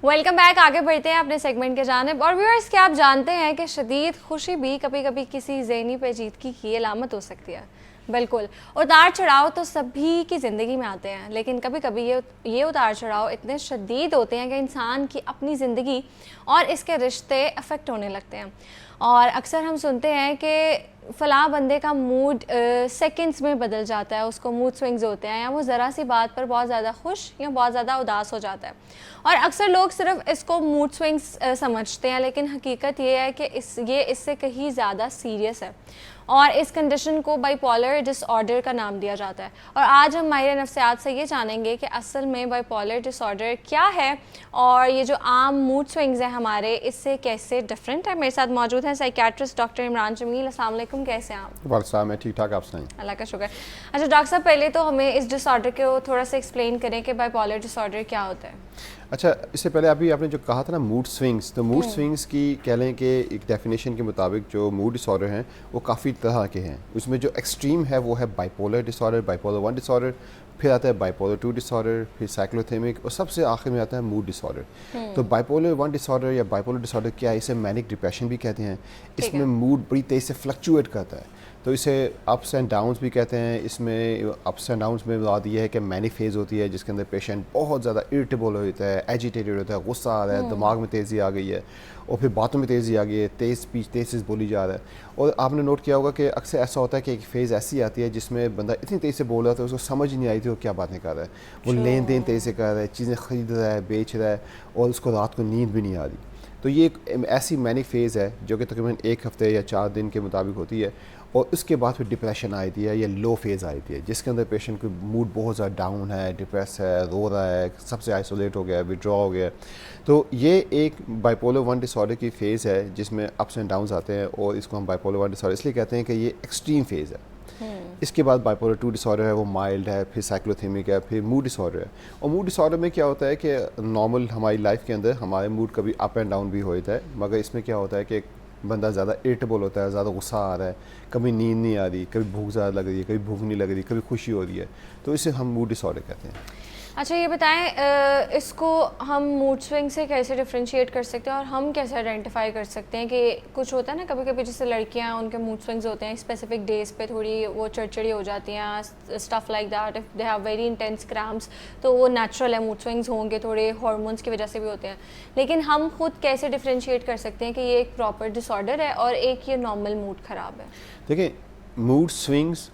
Welcome back. आगे बढ़ते हैं अपने सेगमेंट के जानिब। और व्यूअर्स, क्या आप जानते हैं कि शदीद खुशी भी कभी कभी किसी ज़हनी पेचीदगी की अलामत हो सकती है। बिल्कुल, उतार चढ़ाव तो सभी की ज़िंदगी में आते हैं, लेकिन कभी कभी ये उतार चढ़ाव इतने शदीद होते हैं कि इंसान की अपनी ज़िंदगी और इसके रिश्ते अफेक्ट होने लगते हैं। और अक्सर हम सुनते हैं कि फ़लाँ बंदे का मूड सेकंड्स में बदल जाता है, उसको मूड स्विंग्स होते हैं, या वो ज़रा सी बात पर बहुत ज़्यादा खुश या बहुत ज़्यादा उदास हो जाता है। और अक्सर लोग सिर्फ इसको मूड स्विंग्स समझते हैं, लेकिन हकीकत ये है कि ये इससे कहीं ज़्यादा सीरियस है और इस कंडीशन को बाइपोलर डिसऑर्डर का नाम दिया जाता है। और आज हम माहिर नफ्सियात से ये जानेंगे कि असल में बाइपोलर डिसऑर्डर क्या है और ये जो आम मूड स्विंग्स हैं हमारे, इससे कैसे डिफरेंट है। मेरे साथ मौजूद हैं साइकियाट्रिस्ट डॉक्टर इमरान जमील। अस्सलाम वालेकुम, कैसे हैं आप? वालेकुम, मैं ठीक ठाक, आप सुनाइए। अल्लाह का शुक्र। अच्छा डॉक्टर साहब, पहले तो हमें इस डिसऑर्डर को थोड़ा सा एक्सप्लेन करें कि बाइपोलर डिसऑर्डर क्या होता है। अच्छा, इससे पहले अभी आपने जो कहा था ना मूड स्विंग्स, तो मूड स्विंग्स की कह लें कि एक डेफिनेशन के मुताबिक जो मूड डिसऑर्डर हैं वो काफ़ी तरह के हैं। उसमें जो एक्सट्रीम है वो है बाइपोलर डिसऑर्डर, बाइपोलर 1 डिसऑर्डर, फिर आता है बाइपोलर 2 डिसऑर्डर, फिर साइक्लोथेमिक, और सबसे आखिर में आता है मूड डिसऑर्डर। तो बाइपोलर 1 डिसऑर्डर या बाइपोलर डिसऑर्डर क्या है? इसे मैनिक डिप्रेशन भी कहते हैं। इसमें मूड बड़ी तेज़ से फ्लक्चुएट करता है, तो इसे अप्स एंड डाउन्स भी कहते हैं। इसमें अप्स एंड डाउन्स में बात यह है कि मैनिक फेज़ होती है जिसके अंदर पेशेंट बहुत ज़्यादा इरिटेबल होता है, एजिटेटेड होता है, गुस्सा आ रहा है, दिमाग में तेज़ी आ गई है, और फिर बातों में तेज़ी आ गई है, तेज़ स्पीच तेज़ बोली जा रहा है। और आपने नोट किया होगा कि अक्सर ऐसा होता है कि एक फ़ेज़ ऐसी आती है जिसमें बंदा इतनी तेज़ से बोल रहा था उसको समझ ही नहीं आई थी वो क्या बातें कर रहा है। वो लेन देन तेज़ से कर रहा है, चीज़ें ख़रीद रहा है, बेच रहा है, और उसको रात को नींद भी नहीं आ रही। तो ये एक ऐसी मैनिक फ़ेज़ है जो कि तकरीबन 1 हफ़्ते या 4 दिन के मुताबिक होती है, और उसके बाद फिर डिप्रेशन आई थी है या लो फेज़ आई थी है जिसके अंदर पेशेंट का मूड बहुत ज़्यादा डाउन है, डिप्रेस है, रो रहा है, सबसे आइसोलेट हो गया है, विड्रॉ हो गया है। तो ये एक बाइपोलर 1 डिसऑर्डर की फ़ेज़ है जिसमें अप्स एंड डाउन्स आते हैं, और इसको हम बाइपोलर 1 डिसऑर्डर इसलिए कहते हैं कि ये एक्सट्रीम फेज़ है। इसके बाद बाइपोलर 2 डिसऑर्डर है, वो माइल्ड है, फिर साइक्लोथेमिक है, फिर मूड डिसऑर्डर है। और मूड डिसऑर्डर में क्या होता है कि नॉर्मल हमारी लाइफ के अंदर हमारे मूड कभी अप एंड डाउन भी होता है, मगर इसमें क्या होता है कि बंदा ज़्यादा इरिटेबल होता है, ज़्यादा गुस्सा आ रहा है, कभी नींद नहीं आ रही, कभी भूख ज़्यादा लग रही है, कभी भूख नहीं लग रही, कभी खुशी हो रही है, तो इसे हम मूड डिसऑर्डर कहते हैं। अच्छा ये बताएं, इसको हम मूड स्विंग से कैसे डिफरेंशिएट कर सकते हैं और हम कैसे आइडेंटिफाई कर सकते हैं कि कुछ होता है ना कभी कभी जैसे लड़कियां उनके मूड स्विंग्स होते हैं स्पेसिफिक डेज पे, थोड़ी वो चिड़चिड़ी हो जाती हैं, stuff like that, if they have very intense cramps, तो वो नेचुरल है, मूड स्विंग्स होंगे, थोड़े हार्मोन्स की वजह से भी होते हैं। लेकिन हम खुद कैसे डिफरेंशिएट कर सकते हैं कि ये एक प्रॉपर डिसऑर्डर है और एक ये नॉर्मल मूड ख़राब है? देखिए, मूड स्विंग्स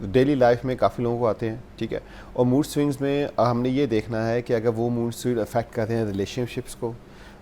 डेली लाइफ में काफ़ी लोगों को आते हैं, ठीक है, और मूड स्विंग्स में हमने ये देखना है कि अगर वो मूड स्विंग अफेक्ट करते हैं रिलेशनशिप्स को,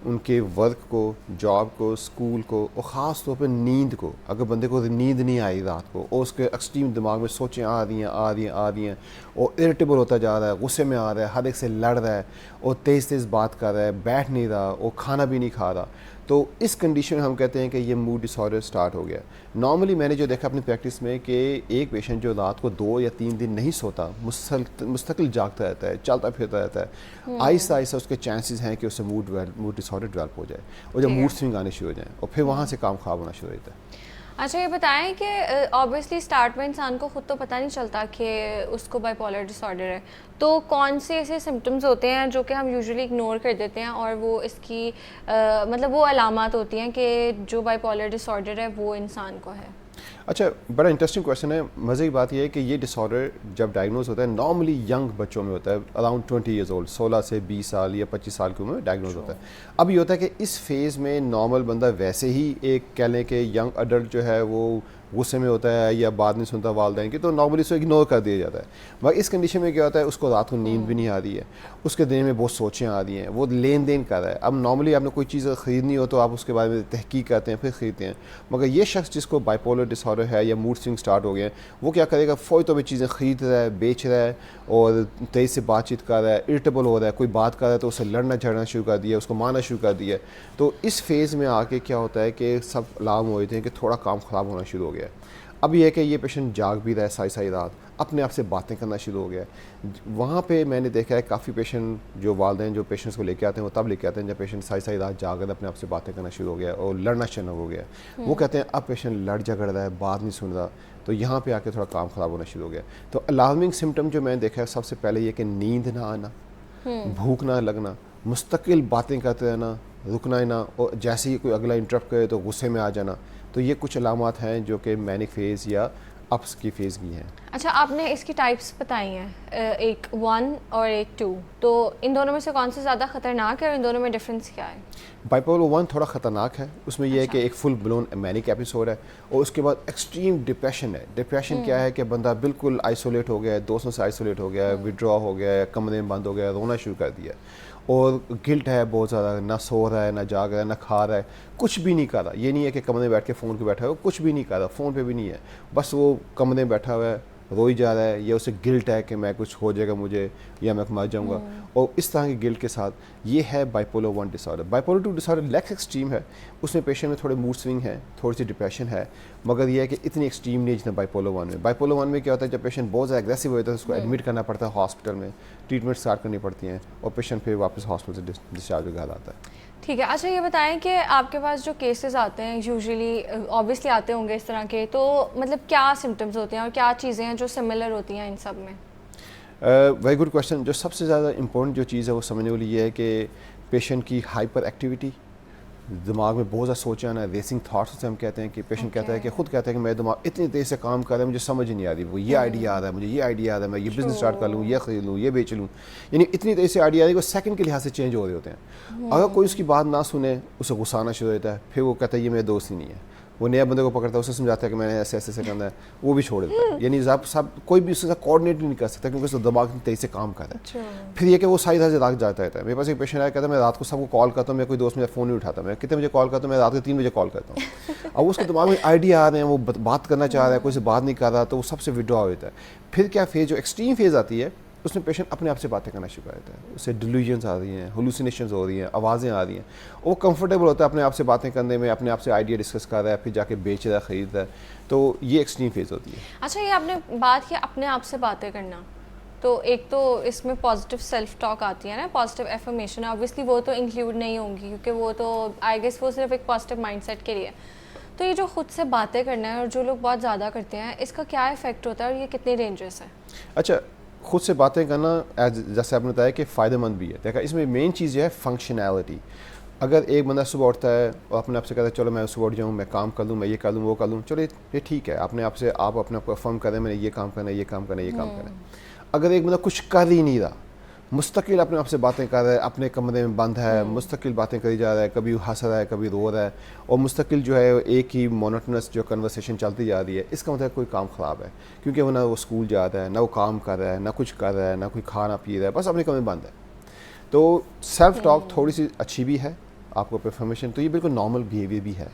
उनके वर्क को, जॉब को, स्कूल को, और ख़ास तौर पे नींद को। अगर बंदे को नींद नहीं आई रात को और उसके एक्सट्रीम दिमाग में सोचें आ रही हैं और इरिटेबल होता जा रहा है, गुस्से में आ रहा है, हर एक से लड़ रहा है, और तेज़ तेज़ बात कर रहा है, बैठ नहीं रहा, और खाना भी नहीं खा रहा, तो इस कंडीशन में हम कहते हैं कि ये मूड डिसऑर्डर स्टार्ट हो गया। नॉर्मली मैंने जो देखा अपनी प्रैक्टिस में कि एक पेशेंट जो रात को 2 या 3 दिन नहीं सोता, मुस्तकिल जागता रहता है, चलता फिरता रहता है, आहिस्ता आहिस्ता उसके चांसेस हैं कि उससे मूड डिसऑर्डर डेवलप हो जाए, और जब मूड स्विंग आने शुरू हो जाए, और फिर वहाँ से काम ख़राब होना शुरू होता है। अच्छा ये बताएं कि ऑब्वियसली स्टार्ट में इंसान को खुद तो पता नहीं चलता कि उसको बाइपोलर डिसऑर्डर है, तो कौन से ऐसे सिम्टम्स होते हैं जो कि हम यूजुअली इग्नोर कर देते हैं और वो इसकी मतलब वो अलामत होती हैं कि जो बाइपोलर डिसऑर्डर है वो इंसान को है? अच्छा, बड़ा इंटरेस्टिंग क्वेश्चन है। मज़े की बात यह है कि ये डिसऑर्डर जब डायग्नोज होता है नॉर्मली यंग बच्चों में होता है, अराउंड 20 ईयर्स ओल्ड, 16 से 20 साल या 25 साल की उम्र में डायग्नोज होता है। अब ये होता है कि इस फेज़ में नॉर्मल बंदा वैसे ही एक कह लें कि यंग अडल्ट जो है वो गुस्से में होता है या बात नहीं सुनता वालदैन की, तो नॉर्मली उसको इग्नोर कर दिया जाता है। मगर इस कंडीशन में क्या होता है, उसको रात को नींद भी नहीं आ रही है, उसके दिन में बहुत सोचें आ रही हैं, वो लेन देन कर रहा है। अब नॉर्मली आपने कोई चीज़ ख़रीदनी हो तो आप उसके बारे में तहकीक करते हैं, फिर ख़रीदते हैं। मगर ये शख्स जिसको बाइपोलर डिसऑर्डर है या मूड स्विंग स्टार्ट हो गए, वो क्या करेगा, फ़ौरी तौर पर चीज़ें ख़रीद रहा है, बेच रहा है, और तेज़ से बातचीत कर रहा है, इरिटेबल हो रहा है, कोई बात कर रहा है तो उससे लड़ना झगड़ना शुरू कर दिया, उसको मारना शुरू कर दिया। तो इस फेज़ में आके क्या होता है कि सब अलार्म हो रहे थे कि थोड़ा काम ख़राब होना शुरू हो गया। अब ये है कि ये पेशेंट जाग भी रहा है सारी सारी रात, अपने आप से बातें करना शुरू हो गया है। वहाँ पे मैंने देखा है काफ़ी पेशेंट जो वालिदैन जो पेशेंट्स को लेके आते हैं वो तब लेके आते हैं जब पेशेंट सारी सारी रात जाग रहा है, अपने आप से बातें करना शुरू हो गया और लड़ना शुरू हो गया। वो कहते हैं अब पेशेंट लड़ झगड़ रहा है, बात नहीं सुन रहा, तो यहाँ पे आके थोड़ा काम ख़राब होना शुरू हो गया। तो अलार्मिंग सिम्टम जो मैंने देखा है सबसे पहले ये कि नींद ना आना, भूख ना लगना, मुस्तकिल बातें करते रहना, रुकना ही ना, और जैसे ही कोई अगला इंटरप्ट करे तो गुस्से में आ जाना। तो ये कुछ अलामात हैं जो कि मैनिक फेज़ या अप्स की फेज़ की हैं। अच्छा, आपने इसकी टाइप्स बताई हैं, एक 1 और एक 2, तो इन दोनों में से कौन सा ज़्यादा ख़तरनाक है और इन दोनों में डिफरेंस क्या है? बाइपोलर 1 थोड़ा ख़तरनाक है। उसमें यह है कि एक फुल ब्लोन मैनिक एपिसोड है और उसके बाद एक्सट्रीम डिप्रेशन है। डिप्रेशन क्या है कि बंदा बिल्कुल आइसोलेट हो गया है, दोस्तों से आइसोलेट हो गया है, विड्रॉ हो गया है, कमरे में बंद हो गया है, रोना शुरू कर दिया, और गिल्ट है बहुत ज़्यादा, ना सो रहा है, ना जाग रहा है, ना खा रहा है, कुछ भी नहीं कर रहा। ये नहीं है कि कमरे में बैठ के फ़ोन पे बैठा है, वो कुछ भी नहीं कर रहा, फ़ोन पे भी नहीं है, बस वो कमरे में बैठा हुआ है, रो ही जा रहा है, या उसे गिल्ट है कि मैं कुछ हो जाएगा मुझे, या मैं मर जाऊंगा, और इस तरह के गिल्ट के साथ ये है bipolar 1 disorder. Bipolar 2 disorder less extreme है, उसमें पेशेंट में थोड़े मूड स्विंग है, थोड़ी सी डिप्रेशन है, मगर यह है कि इतनी एक्सट्रीम नहीं जितना बाइपोलर 1 में। बाइपोलर 1 में क्या होता है, जब पेशेंट बहुत ज़्यादा एग्रेसिव होता है तो उसको एडमिट करना पड़ता है हॉस्पिटल में, ट्रीटमेंट स्टार्ट करनी पड़ती हैं, और पेशेंट फिर वापस हॉस्पिटल से डिस्चार्ज हो घर आता है। ठीक है। अच्छा, ये बताएं कि आपके पास जो केसेस आते हैं यूजुअली ऑब्वियसली आते होंगे इस तरह के, तो मतलब क्या सिम्टम्स होते हैं और क्या चीज़ें हैं जो सिमिलर होती हैं इन सब में? Very good question. जो सबसे ज़्यादा इंपॉर्टेंट जो चीज़ है वो समझने वाली ये है कि पेशेंट की हाइपर एक्टिविटी, दिमाग में बहुत ज़्यादा सोच आना, रेसिंग थाट्स से हम कहते हैं कि पेशेंट कहता है कि खुद कहता है कि मेरा दिमाग इतनी तेज़ से काम कर रहा है, मुझे समझ ही नहीं आ रही, वो ये आइडिया आ रहा है, मुझे ये आइडिया आ रहा है, मैं ये बिज़नेस स्टार्ट कर लूँ, ये खरीद लूँ, ये बेच लूँ, यानी इतनी तेज़ से आइडिया आ रही है वो सेकंड के लिहाज से चेंज हो रहे होते हैं। अगर कोई उसकी बात ना सुने, उसे गुस्सा आना शुरू होता है, फिर वो कहता है ये मेरा दोस्त ही नहीं है, वो नया बंदे को पकड़ता है, उसे समझाता है कि मैंने ऐसे ऐसे करना है, वो भी छोड़ देता है। यानी सब कोई भी उसके साथ कोऑर्डिनेट नहीं कर सकता क्योंकि उसका दिमाग इतनी तेज़ी से काम कर रहा है। फिर ये कि वो सारी रात रात जाता रहता है। मेरे पास एक पेशेंट आया, कहता है मैं रात को सबको कॉल करता हूँ, मैं कोई दोस्त मेरा फ़ोन नहीं उठाता, मैं कितने बजे कॉल करता हूँ, मैं रात को 3 बजे कॉल करता हूँ। अब उसके दिमाग में आइडिया आ रहे हैं, वो बात करना चाह रहा है, कोई से बात नहीं कर रहा, तो वो सबसे विड्रॉ हो जाता है। फिर क्या फेज़, जो एक्सट्रीम फेज़ आती है, उसमें पेशेंट अपने आप से बातें करना शुरू कर देता है, उससे डिल्यूजन्स आ रही हैं, हेलुसिनेशंस हो रही हैं, आवाज़ें आ रही हैं, वो कंफर्टेबल होता है अपने आप से बातें करने में, अपने आप से आइडिया डिस्कस कर रहा है, फिर जाके बेच रहा है, ख़रीद रहा है, तो ये एक्सट्रीम फेज़ होती है। अच्छा, ये आपने बात की अपने आप से बातें करना, तो एक तो इसमें पॉजिटिव सेल्फ टॉक आती है ना, पॉजिटिव एफर्मेशन, ऑब्वियसली वो तो इंक्लूड नहीं होंगी क्योंकि वो तो आई गेस वो सिर्फ एक पॉजिटिव माइंडसेट के लिए। तो ये जो खुद से बातें करना है और जो लोग बहुत ज़्यादा करते हैं, इसका क्या इफेक्ट होता है और ये कितनी डेंजरस है? अच्छा, खुद से बातें करना जैसे आपने बताया कि फ़ायदेमंद भी है। देखा, इसमें मेन चीज़ है फंक्शनैलिटी। अगर एक बंदा सुबह उठता है और अपने आप से कहता है चलो मैं सुबह उठ जाऊँ, मैं काम कर लूँ, मैं ये कर लूँ, वो कर लूँ, चलो ये ठीक है, अपने आप से आप अपने आप को अफर्म करें, मैंने ये काम करना है, ये काम करना है, ये काम करना है। अगर एक बंदा कुछ कर ही नहीं रहा, मुस्तकिल अपने आप से बातें कर रहा है, अपने कमरे में बंद है, मुस्तकिल बातें करी जा रहा है, कभी हंस रहा है, कभी रो रहा है, और मुस्तकिल जो है एक ही मोनोटोनस जो कन्वर्सेशन चलती जा रही है, इसका मतलब कोई काम ख़राब है, क्योंकि वो ना वो स्कूल जा रहा है, ना वो काम कर रहा है, ना कुछ कर रहा है, ना कोई खाना पी रहा है, बस अपने कमरे में बंद है। तो सेल्फ टॉक थोड़ी सी अच्छी भी है आपको परफॉर्मेशन, तो ये बिल्कुल नॉर्मल बिहेवियर भी है।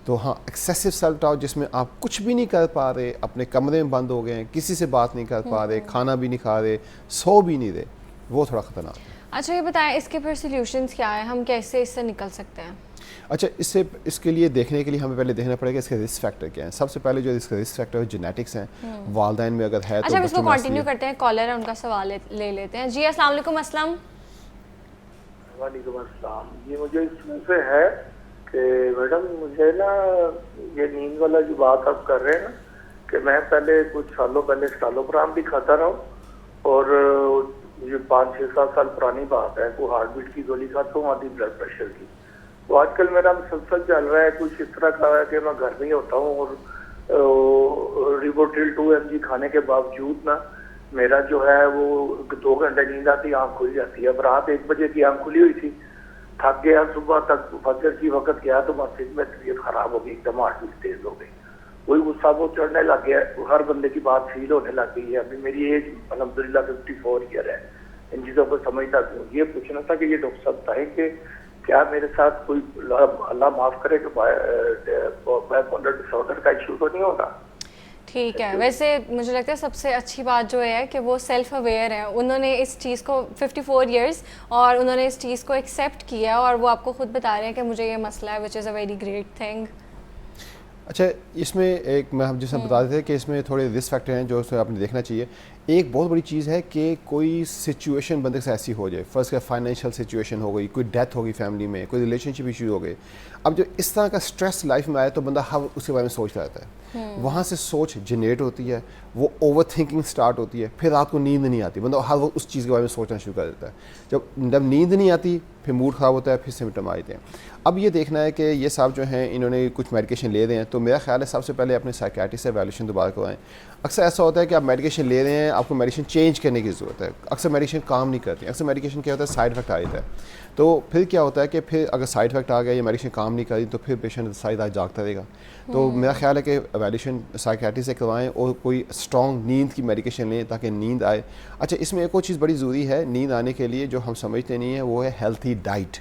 तो हाँ, एक्सेसिव सेल्फ टॉक जिसमें आप कुछ भी नहीं कर पा रहे, अपने कमरे में बंद हो गए हैं, किसी से बात नहीं कर पा रहे, खाना भी नहीं खा रहे, सो भी नहीं रहे, वो थोड़ा ख़तरनाक है। अच्छा, ये बताएं इसके फिर सॉल्यूशंस क्या है, हम कैसे इससे निकल सकते हैं? अच्छा, इसके लिए देखने के लिए हमें पहले देखना पड़ेगा इसके रिस्क फैक्टर क्या हैं। सबसे पहले जो इसके रिस्क फैक्टर है जेनेटिक्स हैं, वालदैन में अगर है। अच्छा, हम इसको कंटिन्यू करते हैं, कॉलर है उनका सवाल ले लेते हैं। जी अस्सलाम वालेकुम। अस्सलाम वालेकुम अस्सलाम। ये मुझे इसमें से है कि मैडम मुझे ना ये नींद वाला जो बात आप कर रहे हैं ना, कि मैं पहले कुछ सालों पहले स्टालोप्राम भी खाता रहा हूँ, और ये 5-6-7 साल पुरानी बात है, कोई हार्ट बीट की गोली खाता हूँ, आधी ब्लड प्रेशर की। तो आजकल मेरा मुसलसल चल रहा है कुछ इस तरह का है कि मैं घर में ही होता हूँ, और रिबोट्रिल 2 mg खाने के बावजूद ना मेरा जो है वो 2 घंटे नींद आती, आँख खुल जाती है। अब रात 1 बजे की आँख खुली हुई थी, थक गया, सुबह तक फजर की वक्त गया तो मस्जिद में तबीयत खराब हो गई, एकदम हार्ट बीट तेज हो गई, वही गुस्सा वो चढ़ने लग गया, हर बंदे की बात फील होने लग गई है। अभी मेरी एज अल्हम्दुलिल्लाह 54 ईयर है, इन चीज़ों को समझता हूँ। ये पूछना था कि ये डॉक्टर साहब बताएं कि क्या मेरे साथ कोई अल्लाह माफ़ करे कि बाइपोलर डिसऑर्डर का इशू तो नहीं होगा? ठीक है। वैसे मुझे लगता है सबसे अच्छी बात जो है कि वो सेल्फ अवेयर है, उन्होंने इस चीज़ को 54 इयर्स और उन्होंने इस चीज़ को एक्सेप्ट किया और वो आपको खुद बता रहे हैं कि मुझे ये मसला है, which is a very great thing. अच्छा, इसमें एक मैं हम जैसे बता देते हैं कि इसमें थोड़े रिस्क फैक्टर हैं जो आपने देखना चाहिए। एक बहुत बड़ी चीज़ है कि कोई सिचुएशन बंदे के साथ ऐसी हो जाए, फर्स्ट का फाइनेंशियल सिचुएशन हो गई, कोई डेथ हो गई फैमिली में, कोई रिलेशनशिप इशू हो गए। अब जो इस तरह का स्ट्रेस लाइफ में आए तो बंदा हर उसके बारे में सोचता रहता है, वहाँ से सोच जनरेट होती है, वो ओवर थिंकिंग स्टार्ट होती है, फिर रात को नींद नहीं आती, बंदा हर वक्त उस चीज़ के बारे में सोचना शुरू कर देता है। जब नींद नहीं आती फिर मूड ख़राब होता है, फिर सिम्टम आते हैं। अब ये देखना है कि ये साहब जो हैं इन्होंने कुछ मेडिकेशन ले रहे हैं, तो मेरा ख्याल है सबसे पहले अपने साइकियाट्रिस्ट से एवैल्यूएशन दोबारा करवाएं। अक्सर ऐसा होता है कि आप मेडिकेशन ले रहे हैं, आपको मेडिकेशन चेंज करने की ज़रूरत है। अक्सर मेडिकेशन काम नहीं करती, अक्सर मेडिकेशन क्या होता है साइड इफेक्ट आ जाता है। तो फिर क्या होता है कि फिर अगर साइड इफेक्ट आ गया या मेडिकेशन काम नहीं करी तो फिर पेशेंट सारी रात जागता रहेगा। तो मेरा ख्याल है कि एवैल्यूएशन साइकियाट्रिस्ट से करवाएं और कोई स्ट्रॉन्ग नींद की मेडिकेशन लें ताकि नींद आए। अच्छा, इसमें एक और चीज़ बड़ी ज़रूरी है नींद आने के लिए जो हम समझते नहीं है, वो है हेल्थी डाइट।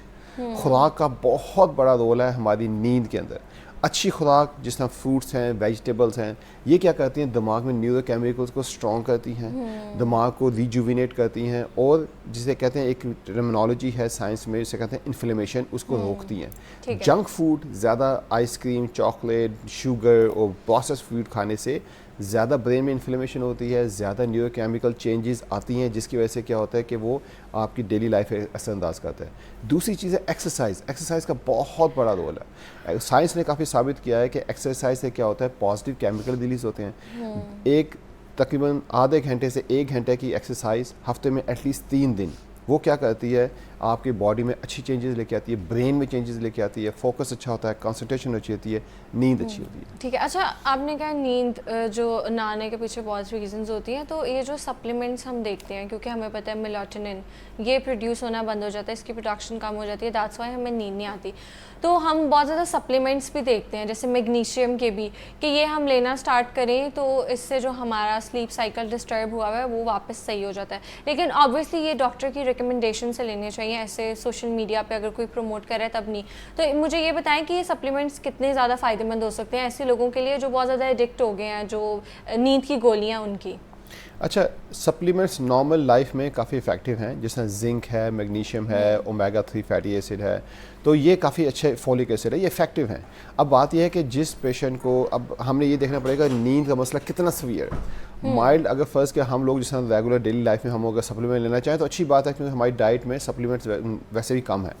खुराक का बहुत बड़ा रोल है हमारी नींद के अंदर। अच्छी खुराक जिस तरह फ्रूट्स हैं, वेजिटेबल्स हैं, ये क्या करती हैं, दिमाग में न्यूरोकेमिकल्स को स्ट्रॉन्ग करती हैं, दिमाग को रिजुविनेट करती हैं, और जिसे कहते हैं एक टर्मिनोलॉजी है साइंस में, जिसे कहते हैं इन्फ्लेमेशन, उसको रोकती हैं। जंक फूड, ज़्यादा आइसक्रीम, चॉकलेट, शुगर और प्रोसेस्ड फूड खाने से ज़्यादा ब्रेन में इन्फ्लेमेशन होती है, ज़्यादा न्यूरोकेमिकल चेंजेस आती हैं, जिसकी वजह से क्या होता है कि वो आपकी डेली लाइफ में असरअंदाज करता है। दूसरी चीज़ है एक्सरसाइज। एक्सरसाइज का बहुत बड़ा रोल है। साइंस ने काफ़ी साबित किया है कि एक्सरसाइज से क्या होता है, पॉजिटिव केमिकल रिलीज होते हैं। एक तकरीबन आधे घंटे से 1 घंटे की एक्सरसाइज हफ्ते में एटलीस्ट 3 दिन, वो क्या करती है, आपकी बॉडी में अच्छी चेंजेस लेके आती है, ब्रेन में चेंजेस लेके आती है, फोकस अच्छा होता है, कंसंट्रेशन अच्छी होती है, नींद अच्छी होती है। ठीक है। अच्छा, आपने कहा नींद जो ना आने के पीछे बहुत रीजंस होती हैं, तो ये जो सप्लीमेंट्स हम देखते हैं, क्योंकि हमें पता है मेलाटोनिन ये प्रोड्यूस होना बंद हो जाता है, इसकी प्रोडक्शन कम हो जाती है, दैट्स वाई हमें नींद नहीं आती। तो हम बहुत ज़्यादा सप्लीमेंट्स भी देखते हैं, जैसे मैग्नीशियम के भी, कि ये हम लेना स्टार्ट करें तो इससे जो हमारा स्लीप साइकिल डिस्टर्ब हुआ है वो वापस सही हो जाता है। लेकिन ऑब्वियसली ये डॉक्टर की रिकमेंडेशन से लेने चाहिए, ऐसे सोशल मीडिया पे अगर कोई प्रमोट करे तब नहीं। तो मुझे ये बताएं कि ये सप्लीमेंट्स कितने ज़्यादा फ़ायदेमंद हो सकते हैं ऐसे लोगों के लिए जो बहुत ज़्यादा एडिक्ट हो गए हैं, जो नींद की गोलियाँ उनकी। अच्छा, सप्लीमेंट्स नॉर्मल लाइफ में काफ़ी इफ़ेक्टिव हैं, जिसमें जिंक है, मैग्नीशियम है, ओमेगा 3 फैटी एसिड है, तो ये काफ़ी अच्छे, फॉलिक एसिड है, ये इफ़ेक्टिव हैं। अब बात यह है कि जिस पेशेंट को, अब हमने ये देखना पड़ेगा नींद का मसला कितना सीवियर है। माइल्ड अगर फर्स्ट के हम लोग जिस तरह रेगुलर डेली लाइफ में हम अगर सप्लीमेंट लेना चाहें तो अच्छी बात है, क्योंकि हमारी डाइट में सप्लीमेंट्स वैसे भी कम है।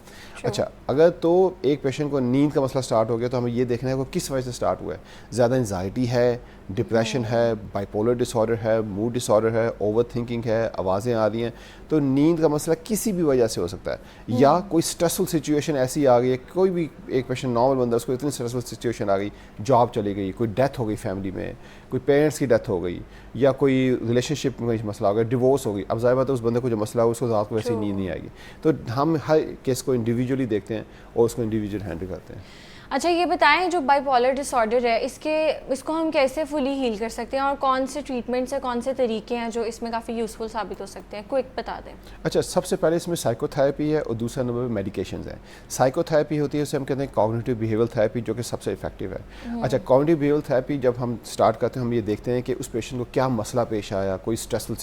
अच्छा, अगर तो एक पेशेंट को नींद का मसला स्टार्ट हो गया तो हमें ये देखना है वो किस वजह से स्टार्ट हुआ है। ज़्यादा एंजाइटी है, डिप्रेशन है, बाइपोलर डिसऑर्डर है, मूड डिसऑर्डर है, ओवर थिंकिंग है, आवाज़ें आ रही हैं, तो नींद का मसला किसी भी वजह से हो सकता है। या कोई स्ट्रेसफुल सिचुएशन ऐसी आ गई है, कोई भी एक पेशेंट नॉर्मल बंदा, उसको इतनी स्ट्रेसफुल सिचुएशन आ गई, जॉब चली गई, कोई डेथ हो गई फैमिली में, कोई पेरेंट्स की डेथ हो गई, या कोई रिलेशनशिप में मसला हो गया, डिवोर्स हो गई। अब ज़ाहिर बात है उस बंदे को जो मसला हो उसको रात को वैसे ही नींद नहीं आएगी। तो हम हर केस को इंडिविजुअली देखते हैं और उसको इंडिविजुअल हैंडल करते हैं। अच्छा, ये बताएं जो बाइपोलर डिसऑर्डर है इसको हम कैसे फुली हील कर सकते हैं, और कौन से ट्रीटमेंट्स हैं, कौन से तरीके हैं जो इसमें काफ़ी यूज़फुल साबित हो सकते हैं, क्विक बता दें। अच्छा, सबसे पहले इसमें साइकोथेरेपी है और दूसरा नंबर पे मेडिकेशंस है। साइकोथेरेपी होती है, उसे हम कहते हैं कॉग्निटिव बिहेवियल थेरेपी, जो कि सबसे इफेक्टिव है। अच्छा, कॉग्निटिव बिहेवियल थेरेपी जब हम स्टार्ट करते हैं, हम ये देखते हैं कि उस पेशेंट को क्या मसला पेश आया, कोई स्ट्रेसफुल